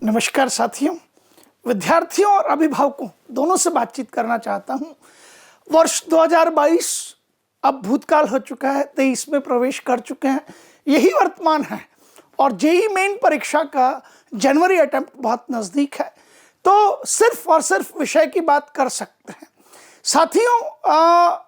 नमस्कार साथियों, विद्यार्थियों और अभिभावकों दोनों से बातचीत करना चाहता हूं। वर्ष 2022 अब भूतकाल हो चुका है, 23 में प्रवेश कर चुके हैं, यही वर्तमान है और जेईई मेन परीक्षा का जनवरी अटेम्प्ट बहुत नज़दीक है, तो सिर्फ और सिर्फ विषय की बात कर सकते हैं। साथियों,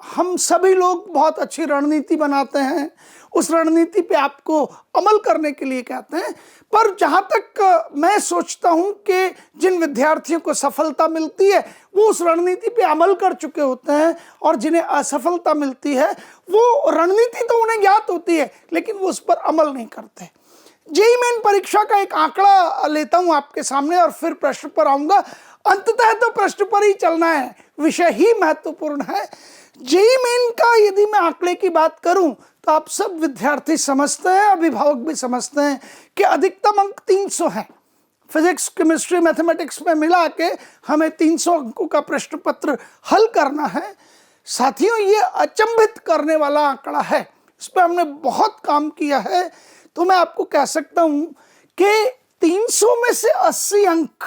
हम सभी लोग बहुत अच्छी रणनीति बनाते हैं, उस रणनीति पे आपको अमल करने के लिए कहते हैं, पर जहाँ तक मैं सोचता हूँ कि जिन विद्यार्थियों को सफलता मिलती है वो उस रणनीति पे अमल कर चुके होते हैं और जिन्हें असफलता मिलती है वो रणनीति तो उन्हें ज्ञात होती है लेकिन वो उस पर अमल नहीं करते। जेईई मेन परीक्षा का एक आंकड़ा लेता हूँ आपके सामने और फिर प्रश्न पर आऊँगा। अंततः तो प्रश्न पर ही चलना है, विषय ही महत्वपूर्ण है। जेईई मेन का यदि मैं आंकड़े की बात करूं तो आप सब विद्यार्थी समझते हैं, अभिभावक भी समझते हैं कि अधिकतम अंक 300 हैं। फिजिक्स, केमिस्ट्री, मैथमेटिक्स में मिला के हमें 300 अंकों का प्रश्न पत्र हल करना है। साथियों, ये अचंभित करने वाला आंकड़ा है, इस पर हमने बहुत काम किया है। तो मैं आपको कह सकता हूं कि 300 में से 80 अंक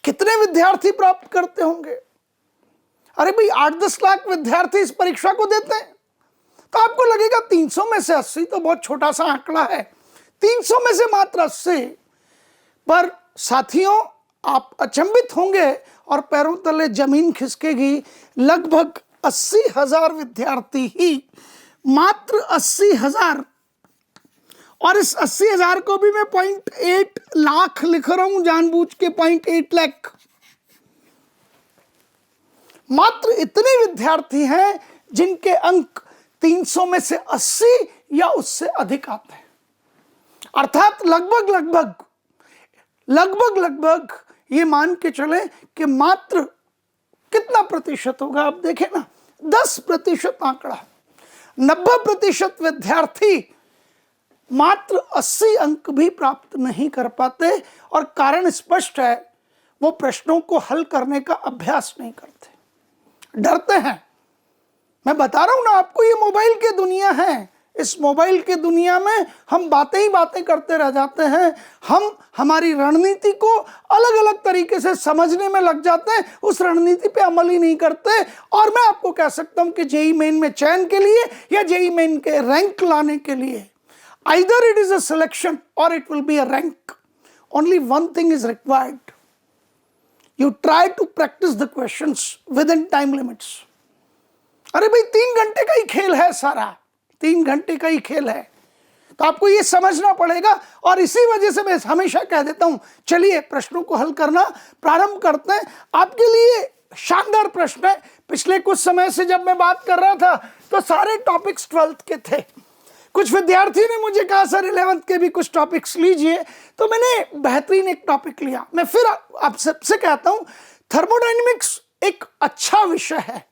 कितने विद्यार्थी प्राप्त करते होंगे? अरे भाई, 8-10 लाख विद्यार्थी इस परीक्षा को देते हैं, तो आपको लगेगा 300 में से 80 तो बहुत छोटा सा आंकड़ा है, 300 में से मात्र 80। पर साथियों, आप अचंभित होंगे और पैरों तले जमीन खिसकेगी। लगभग 80,000 विद्यार्थी ही, मात्र 80,000, और इस 80,000 को भी मैं 0.8 लाख लिख रहा हूं, जानबूझ के 0.8 लाख। मात्र इतने विद्यार्थी हैं जिनके अंक 300 में से 80 या उससे अधिक आते हैं। अर्थात लगभग ये मान के चले कि मात्र कितना प्रतिशत होगा, आप देखें ना, 10% आंकड़ा है। 90% विद्यार्थी मात्र 80 अंक भी प्राप्त नहीं कर पाते और कारण स्पष्ट है, वो प्रश्नों को हल करने का अभ्यास नहीं करते, डरते हैं। मैं बता रहा हूं ना आपको, ये मोबाइल की दुनिया है। इस मोबाइल की दुनिया में हम बातें ही बातें करते रह जाते हैं, हम हमारी रणनीति को अलग अलग तरीके से समझने में लग जाते हैं, उस रणनीति पे अमल ही नहीं करते। और मैं आपको कह सकता हूं कि जेईई मेन में चयन के लिए या जेईई मेन के रैंक लाने के लिए, either it is a selection or it will be a rank. Only one thing is required. You try to practice the questions within time limits. अरे भाई, 3 घंटे का ही खेल है सारा, 3 घंटे का ही खेल है, तो आपको ये समझना पड़ेगा। और इसी वजह से मैं हमेशा कह देता हूं, चलिए प्रश्नों को हल करना प्रारंभ करते हैं। आपके लिए शानदार प्रश्न है। पिछले कुछ समय से जब मैं बात कर रहा था तो सारे टॉपिक्स 12th के थे। कुछ विद्यार्थी ने मुझे कहा सर 11th के भी कुछ टॉपिक्स लीजिए, तो मैंने बेहतरीन एक टॉपिक लिया। मैं फिर आप सबसे कहता हूं, थर्मोडायनेमिक्स एक अच्छा विषय है,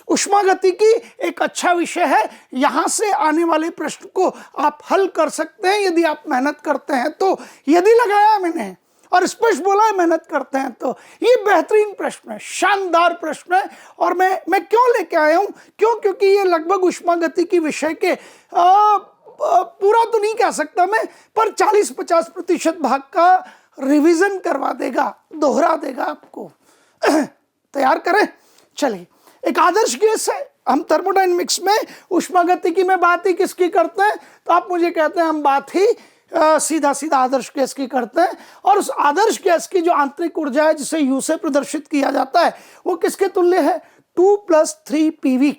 उष्मागतिकी एक अच्छा विषय है। यहां से आने वाले प्रश्न को आप हल कर सकते हैं यदि आप मेहनत करते हैं तो। यदि लगाया मैंने और स्पष्ट बोला है मेहनत करते हैं तो। ये बेहतरीन प्रश्न है, शानदार प्रश्न है। और मैं क्यों लेके आया हूं? क्योंकि ये लगभग उष्मागतिकी विषय के पूरा तो नहीं कह सकता मैं, पर 40-50% भाग का रिवीजन करवा देगा, दोहरा देगा आपको। तैयार करें, चलिए। एक आदर्श गैस है। हम थर्मोडायनेमिक्स में उष्मागतिकी में बात ही किसकी करते हैं? तो आप मुझे कहते हैं हम बात ही सीधा आदर्श गैस की करते हैं। और उस आदर्श गैस की जो आंतरिक ऊर्जा है, जिसे यू से प्रदर्शित किया जाता है, वो किसके तुल्य है? 2 + 3 PV।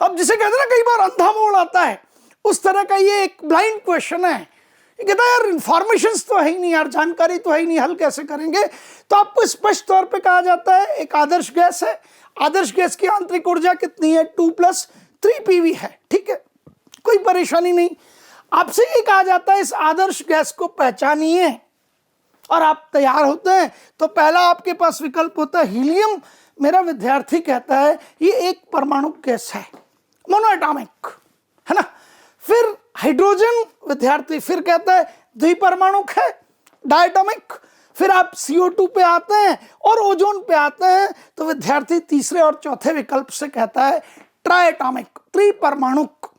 अब जिसे कहते हैं ना, कई बार अंधा मोड़ आता है, उस तरह का ये एक ब्लाइंड क्वेश्चन है। ये कहता है यार इन्फॉर्मेशन तो है ही नहीं, यार जानकारी तो है ही नहीं, हल कैसे करेंगे? तो आपको स्पष्ट तौर पे कहा जाता है एक आदर्श गैस है, आदर्श गैस की आंतरिक ऊर्जा कितनी है? 2 + 3 PV है। ठीक है, कोई परेशानी नहीं। आपसे ये कहा जाता है इस आदर्श गैस को पहचानिए, और आप तैयार होते हैं तो पहला आपके पास विकल्प होता है हीलियम। मेरा विद्यार्थी कहता है ये एक परमाणु गैस है, मोनोएटॉमिक है ना। फिर हाइड्रोजन, विद्यार्थी फिर कहता है द्विपरमाणुक है, डायटोमिक। फिर आप CO2 पे आते हैं और ओजोन पे आते हैं, तो विद्यार्थी तीसरे और चौथे विकल्प से कहता है ट्राइएटॉमिक, त्रिपरमाणुक।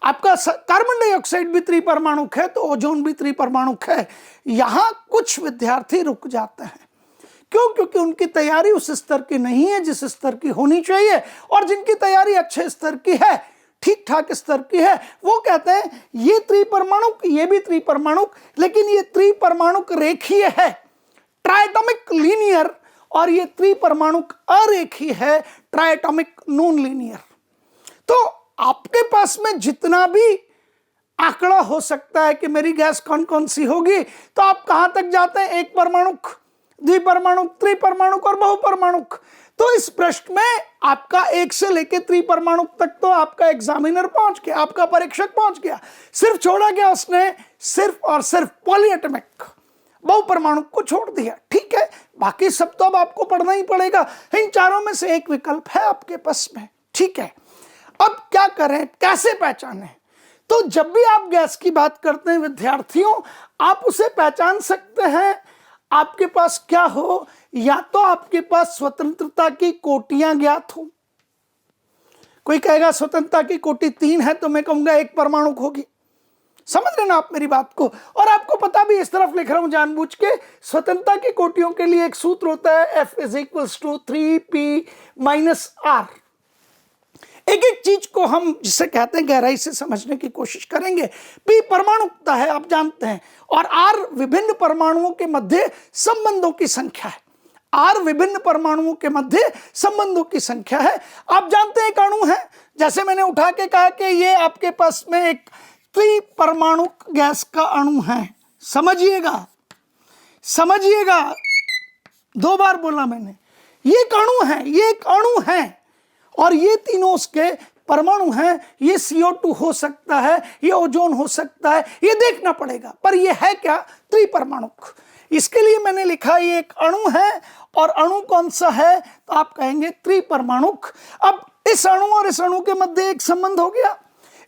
आपका कार्बन डाइऑक्साइड भी त्रिपरमाणुक है तो ओजोन भी त्रिपरमाणुक है। यहां कुछ विद्यार्थी रुक जाते हैं। क्यों? क्योंकि उनकी तैयारी उस स्तर की नहीं है जिस स्तर की होनी चाहिए, और जिनकी तैयारी अच्छे स्तर की है, ठीक ठाक स्तर की है, वो कहते हैं ये त्रिपरमाणुक, ये भी त्रिपरमाणुक, लेकिन ये त्रिपरमाणुक रेखीय है, ट्राइटोमिक लीनियर, और ये त्रिपरमाणुक अरेखीय है, ट्राइटोमिक नॉन लीनियर। तो आपके पास में जितना भी आंकड़ा हो सकता है कि मेरी गैस कौन कौन सी होगी, तो आप कहां तक जाते हैं? एक परमाणुक, द्विपरमाणुक, त्रिपरमाणुक और बहुपरमाणुक। तो इस प्रश्न में आपका एक से लेकर त्रिपरमाणुक तक तो आपका एग्जामिनर पहुंच गया, आपका परीक्षक पहुंच गया। सिर्फ छोड़ा गया उसने सिर्फ और सिर्फ पॉलीएटॉमिक बहुपरमाणुक को छोड़ दिया। ठीक है, बाकी सब तो अब आपको पढ़ना ही पड़ेगा। इन चारों में से एक विकल्प है आपके पास में। ठीक है, अब क्या करें, कैसे पहचानें? तो जब भी आप गैस की बात करते हैं विद्यार्थियों, आप उसे पहचान सकते हैं आपके पास क्या हो, या तो आपके पास स्वतंत्रता की कोटियां ज्ञात हो। कोई कहेगा स्वतंत्रता की कोटि 3 है, तो मैं कहूंगा एक परमाणुक होगी। समझ रहे ना आप मेरी बात को? और आपको पता भी, इस तरफ लिख रहा हूं जानबूझ के, स्वतंत्रता की कोटियों के लिए एक सूत्र होता है, F = 3p-r। एक एक चीज को हम जिसे कहते हैं गहराई से समझने की कोशिश करेंगे। P परमाणुकता है, आप जानते हैं, और R विभिन्न परमाणुओं के मध्य संबंधों की संख्या है। R विभिन्न परमाणुओं के मध्य संबंधों की संख्या है। आप जानते हैं एक अणु है, जैसे मैंने उठा के कहा कि ये आपके पास में एक त्रिपरमाणुक गैस का अणु है। समझिएगा, समझिएगा, 2 बार बोला मैंने, ये एक अणु है, ये एक अणु है, और ये तीनों उसके परमाणु हैं। ये CO2 हो सकता है, ये ओजोन हो सकता है, ये देखना पड़ेगा, पर ये है क्या? त्रिपरमाणुक। इसके लिए मैंने लिखा ये एक अणु है, और अणु कौन सा है? तो आप कहेंगे त्रिपरमाणुक। अब इस अणु और इस अणु के मध्य एक संबंध हो गया,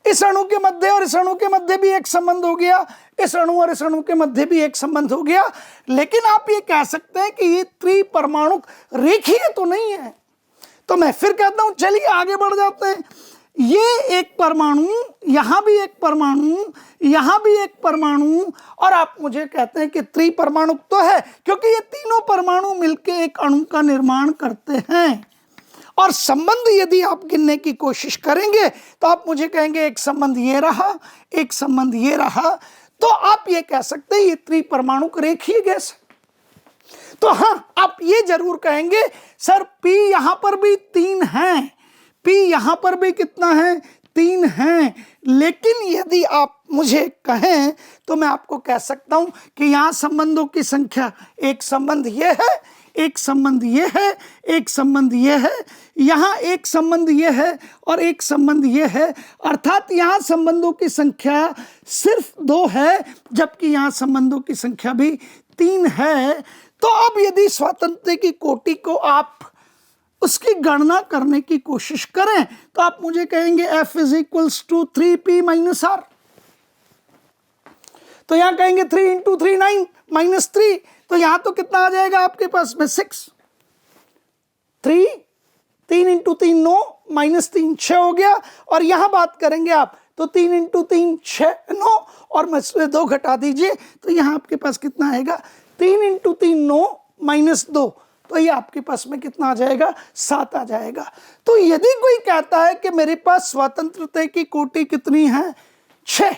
इस अणु के मध्य और इस अणु के मध्य भी एक संबंध हो गया, इस अणु और इस अणु के मध्य भी एक संबंध हो गया। लेकिन आप ये कह सकते हैं कि ये त्रिपरमाणुक रेखीय तो नहीं है। तो मैं फिर कहता हूं, चलिए आगे बढ़ जाते हैं। ये एक परमाणु, यहां भी एक परमाणु, यहां भी एक परमाणु, और आप मुझे कहते हैं कि त्रिपरमाणुक तो है, क्योंकि ये तीनों परमाणु मिलकर एक अणु का निर्माण करते हैं। और संबंध यदि आप गिनने की कोशिश करेंगे तो आप मुझे कहेंगे एक संबंध ये रहा, एक संबंध ये रहा, तो आप ये कह सकते हैं ये त्रिपरमाणुक रेखीय गैस है। तो हां, आप ये जरूर कहेंगे सर P यहां पर भी 3 है, P यहां पर भी कितना है? 3 है। लेकिन यदि आप मुझे कहें तो मैं आपको कह सकता हूं कि यहां संबंधों की संख्या, एक संबंध ये है, एक संबंध ये है, एक संबंध ये है, यहां एक संबंध ये है, और एक संबंध ये है। अर्थात यहां संबंधों की संख्या सिर्फ 2 है, जबकि यहां संबंधों की संख्या भी 3 है। तो अब यदि स्वातंत्र्य की कोटि को आप उसकी गणना करने की कोशिश करें तो आप मुझे कहेंगे F = 3p-r। तो यहां कहेंगे 3 × 3 9 -3, तो यहां तो कितना आ जाएगा आपके पास में? 6। 3 × 3 9 -3 6 हो गया। और यहां बात करेंगे आप तो 3 × 3 6 9, और मैं इसमें 2 घटा दीजिए, तो यहां आपके पास कितना आएगा? 3 × 3 9 -2, तो ये आपके पास में कितना आ जाएगा? 7 आ जाएगा। तो यदि कोई कहता है कि मेरे पास स्वतंत्रता की कोटि कितनी है? 6,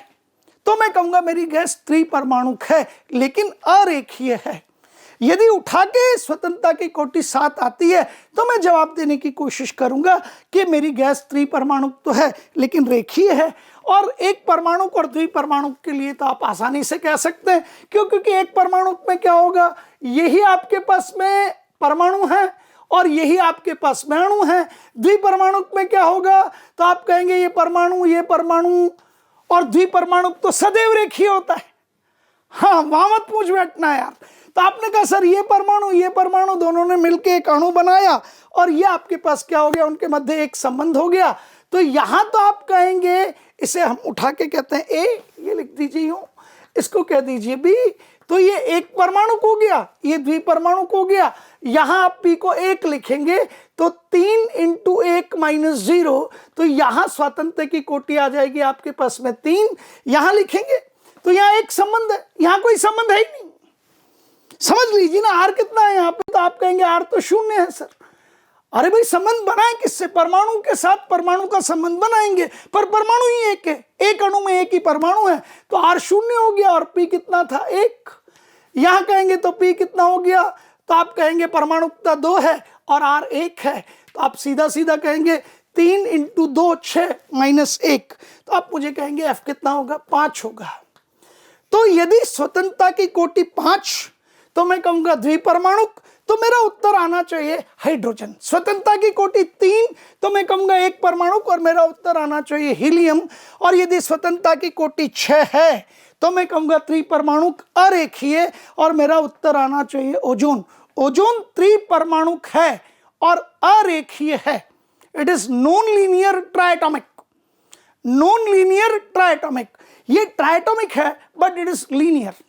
तो मैं कहूंगा मेरी गैस त्रिपरमाणुक है, लेकिन अरेखीय है। यदि उठा के स्वतंत्रता की कोटि 7 आती है तो मैं जवाब देने की कोशिश करूंगा कि मेरी गैस त्रिपरमाणुक तो है लेकिन रेखीय है। और एक परमाणुक और द्विपरमाणुक के लिए तो आप आसानी से कह सकते हैं, क्यों? क्योंकि एक परमाणुक में क्या होगा, यही आपके पास में परमाणु है और यही आपके पास में अणु है। द्विपरमाणुक में क्या होगा, तो आप कहेंगे ये परमाणु और द्विपरमाणुक तो सदैव रेखीय होता है। हाँ, वहां मत पूछ बैठना यार। तो आपने कहा सर ये परमाणु दोनों ने मिलकर एक अणु बनाया, और ये आपके पास क्या हो गया, उनके मध्य एक संबंध हो गया। तो यहां तो आप कहेंगे, इसे हम उठा के कहते हैं ए, ये लिख दीजिए यूं, इसको कह दीजिए बी। तो ये एक परमाणु हो गया, ये द्विपरमाणु हो गया। यहां आप पी को 1 लिखेंगे तो 3 × 1 - 0, तो यहां स्वतंत्र की कोटि आ जाएगी आपके पास में 3। यहां लिखेंगे तो यहां एक संबंध है, यहां कोई संबंध है ही नहीं। समझ लीजिए ना, आर कितना है यहाँ पे, तो आप कहेंगे आर तो 0 है सर। अरे भाई संबंध बनाए किससे? परमाणु के साथ परमाणु का संबंध बनाएंगे, पर परमाणु ही एक है, एक अणु में एक ही परमाणु है, तो आर 0 हो गया और पी कितना था 1। यहां कहेंगे तो पी कितना हो गया, तो आप कहेंगे परमाणुकता 2 है और आर 1 है, तो आप सीधा सीधा कहेंगे 3 × 2 6 - 1, तो आप मुझे कहेंगे एफ कितना होगा 5 होगा। तो यदि स्वतंत्रता की कोटि 5 तो मैं कहूंगा द्विपरमाणुक, तो मेरा उत्तर आना चाहिए हाइड्रोजन। स्वतंत्रता की कोटि 3 तो मैं कहूंगा एक परमाणुक और मेरा उत्तर आना चाहिए हीलियम। और यदि स्वतंत्रता की कोटि 6 है तो मैं कहूंगा त्रिपरमाणुक अरेखीय और मेरा उत्तर आना चाहिए ओजोन। ओजोन त्रिपरमाणुक है और अरेखीय है। It is non linear triatomic. Non linear triatomic, ये ट्राइटोमिक है बट इट इज लीनियर।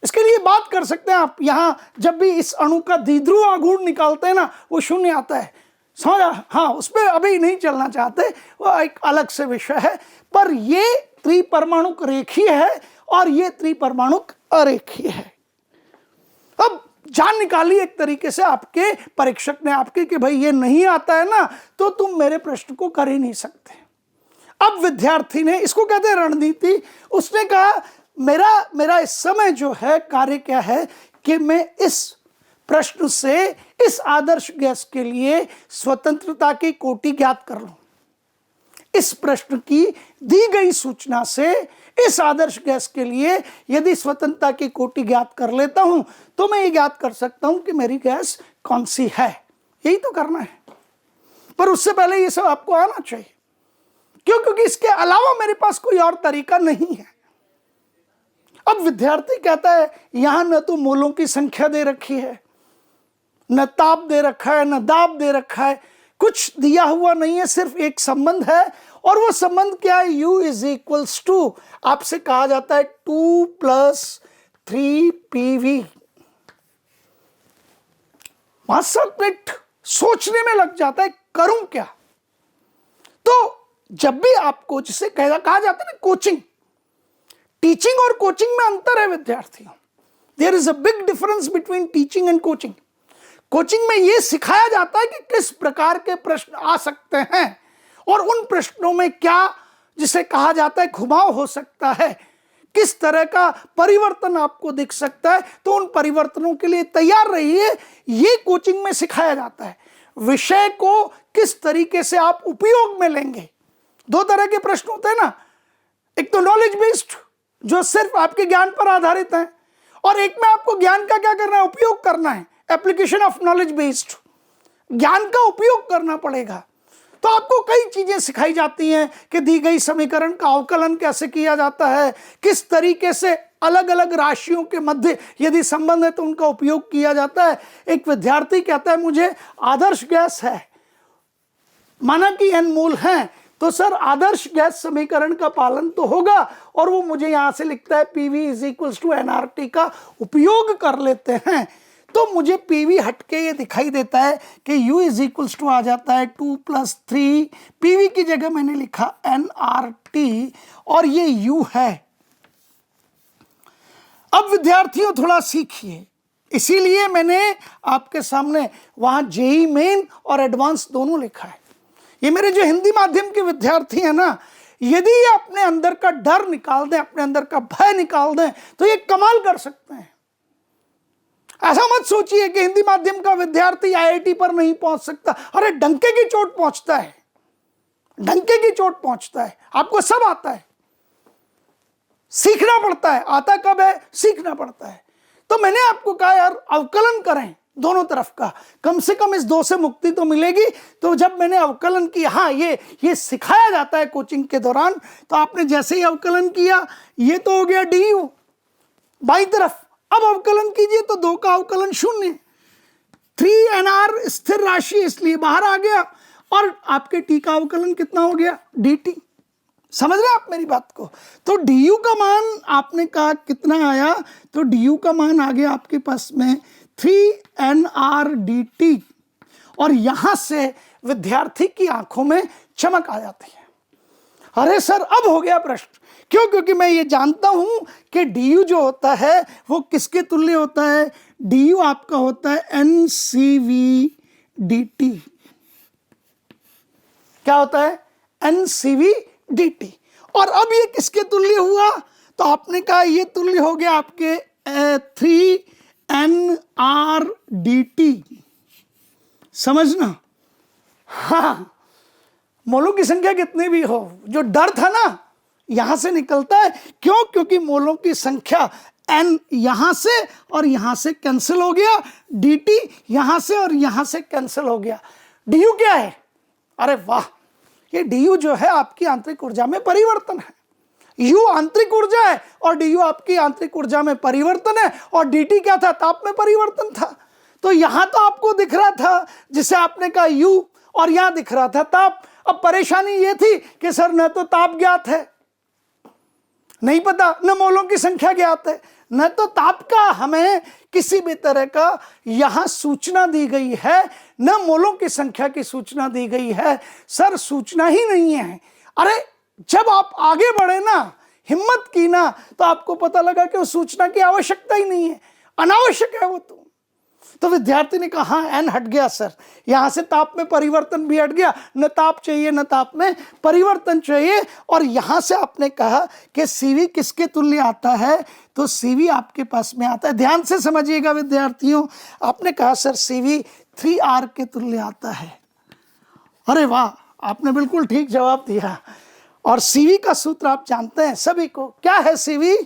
इसके लिए बात कर सकते हैं आप, यहां जब भी इस अणु का द्विध्रुव आघूर्ण निकालते हैं ना, वो 0 आता है, समझा? हाँ, उस पर अभी नहीं चलना चाहते, वो एक अलग से विषय है। पर ये त्रिपरमाणुक रेखीय है और ये त्रिपरमाणुक अरेखीय है। अब जान निकाली एक तरीके से आपके परीक्षक ने आपके कि भाई ये नहीं आता है ना, तो तुम मेरे प्रश्न को कर ही नहीं सकते। अब विद्यार्थी ने, इसको कहते हैं रणनीति, उसने कहा मेरा इस समय जो है कार्य क्या है कि मैं इस प्रश्न से इस आदर्श गैस के लिए स्वतंत्रता की कोटि ज्ञात कर लूं। इस प्रश्न की दी गई सूचना से इस आदर्श गैस के लिए यदि स्वतंत्रता की कोटि ज्ञात कर लेता हूं तो मैं ये ज्ञात कर सकता हूं कि मेरी गैस कौन सी है। यही तो करना है, पर उससे पहले ये सब आपको आना चाहिए। क्यों? क्योंकि इसके अलावा मेरे पास कोई और तरीका नहीं है। अब विद्यार्थी कहता है यहां न तो मोलों की संख्या दे रखी है, न ताप दे रखा है, न दाब दे रखा है, कुछ दिया हुआ नहीं है, सिर्फ एक संबंध है। और वो संबंध क्या है? U = 2। आपसे कहा जाता है 2 + 3 PV। 5-7 मिनट सोचने में लग जाता है करूं क्या। तो जब भी आपको, जिसे कहा जाता है ना कोचिंग, टीचिंग और कोचिंग में अंतर है विद्यार्थियों। There is a big difference between teaching and coaching. Coaching में यह सिखाया जाता है कि किस प्रकार के प्रश्न आ सकते हैं और उन प्रश्नों में क्या, जिसे कहा जाता है घुमाव हो सकता है, किस तरह का परिवर्तन आपको दिख सकता है, तो उन परिवर्तनों के लिए तैयार रहिए। ये कोचिंग में सिखाया जाता है। विषय को किस तरीके से आप उपयोग में लेंगे। 2 तरह के प्रश्न होते हैं ना, एक तो नॉलेज बेस्ड जो सिर्फ आपके ज्ञान पर आधारित है, और एक में आपको ज्ञान का क्या करना है, उपयोग करना है। एप्लीकेशन ऑफ नॉलेज बेस्ड, ज्ञान का उपयोग करना पड़ेगा। तो आपको कई चीजें सिखाई जाती हैं कि दी गई समीकरण का अवकलन कैसे किया जाता है, किस तरीके से अलग अलग राशियों के मध्य यदि संबंध है तो उनका उपयोग किया जाता है। एक विद्यार्थी कहता है मुझे आदर्श गैस है, माना कि n मोल हैं, तो सर आदर्श गैस समीकरण का पालन तो होगा, और वो मुझे यहां से लिखता है PV = nRT का उपयोग कर लेते हैं। तो मुझे PV हटके ये दिखाई देता है कि U = आ जाता है 2 + 3, PV की जगह मैंने लिखा nRT और ये U है। अब विद्यार्थियों थोड़ा सीखिए, इसीलिए मैंने आपके सामने वहां JEE मेन और एडवांस दोनों लिखा है। ये मेरे जो हिंदी माध्यम के विद्यार्थी हैं ना, यदि ये अपने अंदर का डर निकाल दें, अपने अंदर का भय निकाल दें, तो ये कमाल कर सकते हैं। ऐसा मत सोचिए कि हिंदी माध्यम का विद्यार्थी IIT पर नहीं पहुंच सकता। अरे डंके की चोट पहुंचता है, डंके की चोट पहुंचता है। आपको सब आता है, सीखना पड़ता है। आता कब है? सीखना पड़ता है। तो मैंने आपको कहा यार अवकलन करें दोनों तरफ का, कम से कम इस 2 से मुक्ति तो मिलेगी। तो जब मैंने अवकलन किया, हाँ ये सिखाया जाता है कोचिंग के दौरान, तो आपने जैसे ही अवकलन किया, ये तो हो गया DU बाई तरफ। अब अवकलन कीजिए तो 2 का अवकलन 0, 3nr स्थिर राशि इसलिए बाहर आ गया, और आपके T का अवकलन कितना हो गया? DT। समझ रहे हैं आप मेरी बात को? तो du का मान आपने कहा कितना आया, तो du का मान आ गया आपके पास में 3nr dt, और यहां से विद्यार्थी की आंखों में चमक आ जाती है। अरे सर अब हो गया प्रश्न, क्यों? क्योंकि मैं ये जानता हूं कि du जो होता है वो किसके तुल्य होता है? du आपका होता है ncv dt। क्या होता है? ncv dt। और अब ये किसके तुल्य हुआ? तो आपने कहा ये तुल्य हो गया आपके 3nr dt। समझना? हाँ, मोलों की संख्या कितनी भी हो, जो डर था ना यहां से निकलता है। क्यों? क्योंकि मोलों की संख्या n यहां से और यहां से कैंसिल हो गया, dt यहां से और यहां से कैंसिल हो गया। du क्या है? अरे वाह, ये du जो है आपकी आंतरिक ऊर्जा में परिवर्तन है। u आंतरिक ऊर्जा है और du आपकी आंतरिक ऊर्जा में परिवर्तन है, और dt क्या था? ताप में परिवर्तन था। तो यहां तो आपको दिख रहा था जिसे आपने कहा u, और यहां दिख रहा था ताप। अब परेशानी ये थी कि सर न तो ताप ज्ञात है, नहीं पता, न मोलों की संख्या ज्ञात है, न तो ताप का हमें किसी भी तरह का यहां सूचना दी गई है, न मोलों की संख्या की सूचना दी गई है। सर सूचना ही नहीं है। अरे जब आप आगे बढ़े ना, हिम्मत की ना, तो आपको पता लगा कि उस सूचना की आवश्यकता ही नहीं है, अनावश्यक है वो। तो विद्यार्थी ने कहा हाँ n हट गया सर, यहां से ताप में परिवर्तन भी हट गया, न ताप चाहिए न ताप में परिवर्तन चाहिए। और यहां से आपने कहा कि CV किसके तुल्य आता है? तो CV आपके पास में आता है। ध्यान से समझिएगा विद्यार्थियों, आपने कहा सर CV 3r के तुल्य आता है। अरे वाह, आपने बिल्कुल ठीक जवाब दिया। और CV का सूत्र आप जानते हैं सभी को, क्या है CV?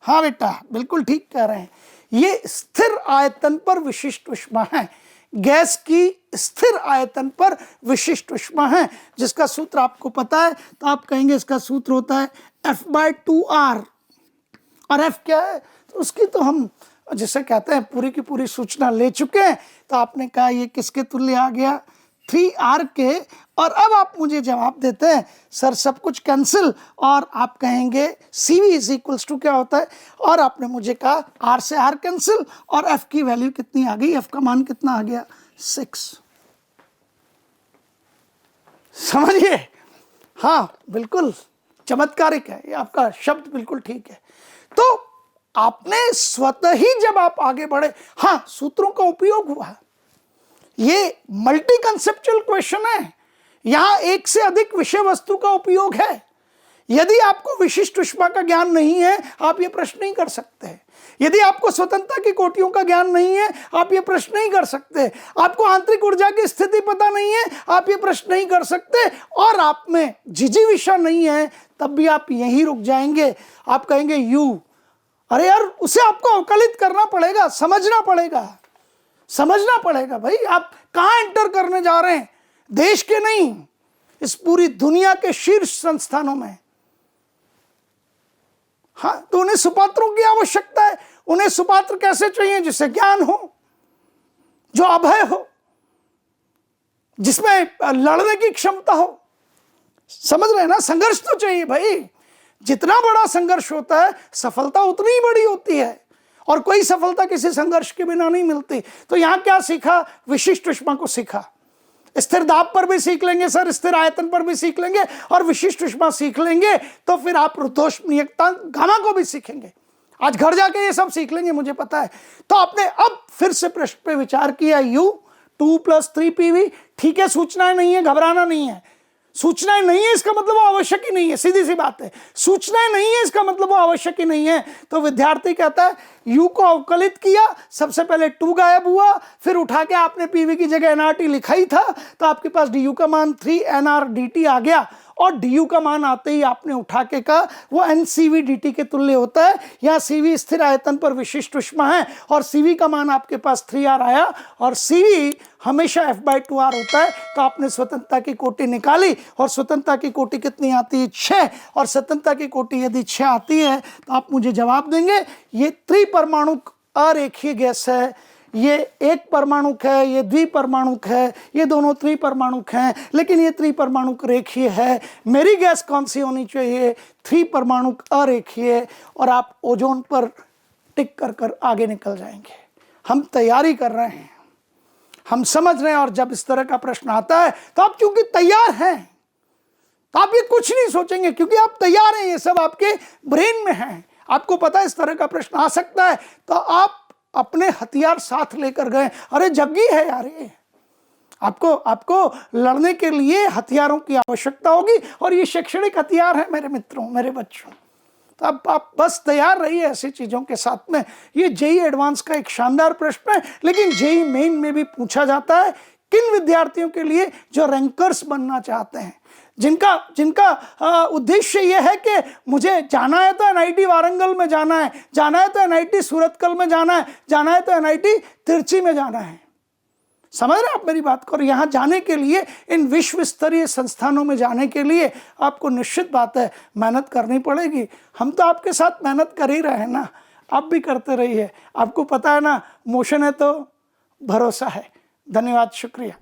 हाँ बेटा, बिल्कुल ठीक कह रहे हैं, ये स्थिर आयतन पर विशिष्ट ऊष्मा है। गैस की स्थिर आयतन पर विशिष्ट ऊष्मा है, जिसका सूत्र आपको पता है, तो आप कहेंगे इसका सूत्र होता है F/2R। और F क्या है? तो उसकी तो हम जिसे कहते हैं पूरी की पूरी सूचना ले चुके हैं। तो आपने कहा ये किसके तुल्य आ गया? 3R के। और अब आप मुझे जवाब देते हैं सर सब कुछ कैंसिल, और आप कहेंगे CV इज इक्वल्स टू क्या होता है? और आपने मुझे कहा R से R कैंसिल, और F की वैल्यू कितनी आ गई? F का मान कितना आ गया? 6। समझिए? हाँ बिल्कुल चमत्कारिक है, ये आपका शब्द बिल्कुल ठीक है। तो आपने स्वतः ही जब आप आगे बढ़े, हाँ सूत्रों का उपयोग हुआ। ये मल्टी कंसेप्चुअल क्वेश्चन है, यहां एक से अधिक विषय वस्तु का उपयोग है। यदि आपको विशिष्ट ऊष्मा का ज्ञान नहीं है, आप ये प्रश्न नहीं कर सकते। यदि आपको स्वतंत्रता की कोटियों का ज्ञान नहीं है, आप ये प्रश्न नहीं कर सकते। आपको आंतरिक ऊर्जा की स्थिति पता नहीं है, आप ये प्रश्न नहीं कर सकते। और आप में जिजीविषा नहीं है, तब भी आप यहीं रुक जाएंगे। आप कहेंगे यू, अरे यार उसे आपको अवकलित करना पड़ेगा, समझना पड़ेगा भाई। आप कहां एंटर करने जा रहे हैं? देश के नहीं, इस पूरी दुनिया के शीर्ष संस्थानों में। हाँ, तो उन्हें सुपात्रों की आवश्यकता है। उन्हें सुपात्र कैसे चाहिए? जिससे ज्ञान हो, जो अभय हो, जिसमें लड़ने की क्षमता हो। समझ रहे हैं ना? संघर्ष तो चाहिए भाई। जितना बड़ा संघर्ष होता है, सफलता उतनी ही बड़ी होती है, और कोई सफलता किसी संघर्ष के बिना नहीं मिलती। तो यहां क्या सीखा? विशिष्ट ऊष्मा को सीखा। स्थिर दाब पर भी सीख लेंगे सर, स्थिर आयतन पर भी सीख लेंगे, और विशिष्ट ऊष्मा सीख लेंगे, तो फिर आप रुद्धोष्मीयता गामा को भी सीखेंगे। आज घर जाके ये सब सीख लेंगे, मुझे पता है। तो आपने अब फिर से प्रश्न पे विचार किया, U 2 + 3 PV। ठीक है, सूचनाएं नहीं है, घबराना नहीं है। सूचनाएं नहीं है इसका मतलब वो आवश्यक ही नहीं है, सीधी सी बात है। सूचनाएं नहीं है इसका मतलब वो आवश्यक ही नहीं है। तो विद्यार्थी कहता है U को अवकलित किया, सबसे पहले 2 गायब हुआ, फिर उठा के आपने PV की जगह nRT लिखा ही था, तो आपके पास du का मान 3nr dt आ गया। और du का मान आते ही आपने उठा के कहा वो ncv dt के तुल्य होता है। यहाँ cv स्थिर आयतन पर विशिष्ट ऊष्मा है, और cv का मान आपके पास 3r आया, और cv हमेशा F/2R होता है। तो आपने स्वतंत्रता की कोटि निकाली, और स्वतंत्रता की कोटि कितनी आती है? 6। और स्वतंत्रता की कोटि यदि 6 आती है, तो आप मुझे जवाब देंगे ये त्रिपरमाणु अरेखीय गैस है, ये एक परमाणुक है, ये द्विपरमाणुक है, ये दोनों त्रिपरमाणुक हैं, लेकिन ये त्रिपरमाणुक रेखीय है। मेरी गैस कौन सी होनी चाहिए? त्रिपरमाणुक अरेखीय। और आप ओजोन पर टिक कर कर आगे निकल जाएंगे। हम तैयारी कर रहे हैं, हम समझ रहे हैं। और जब इस तरह का प्रश्न आता है तो आप क्योंकि तैयार हैं तो आप ये कुछ नहीं सोचेंगे, क्योंकि आप तैयार हैं, ये सब आपके ब्रेन में है। आपको पता है इस तरह का प्रश्न आ सकता है, तो आप अपने हथियार साथ लेकर गए। अरे जग्गी है यार, ये आपको लड़ने के लिए हथियारों की आवश्यकता होगी, और ये शैक्षणिक हथियार है मेरे मित्रों, मेरे बच्चों। तो अब आप बस तैयार रहिए ऐसी चीज़ों के साथ में। ये जेई एडवांस का एक शानदार प्रश्न है, लेकिन जेई मेन में भी पूछा जाता है किन विद्यार्थियों के लिए जो रैंकर्स बनना चाहते हैं, जिनका उद्देश्य यह है कि मुझे जाना है तो एनआईटी वारंगल में जाना है, जाना है तो एनआईटी सूरतकल में जाना है, जाना है तो एनआईटी तिरची में जाना है। समझ रहे हैं आप मेरी बात को? और यहाँ जाने के लिए, इन विश्व स्तरीय संस्थानों में जाने के लिए आपको निश्चित बात है मेहनत करनी पड़ेगी। हम तो आपके साथ मेहनत कर ही रहे हैं ना, आप भी करते रहिए। आपको पता है ना, मोशन है तो भरोसा है। धन्यवाद, शुक्रिया।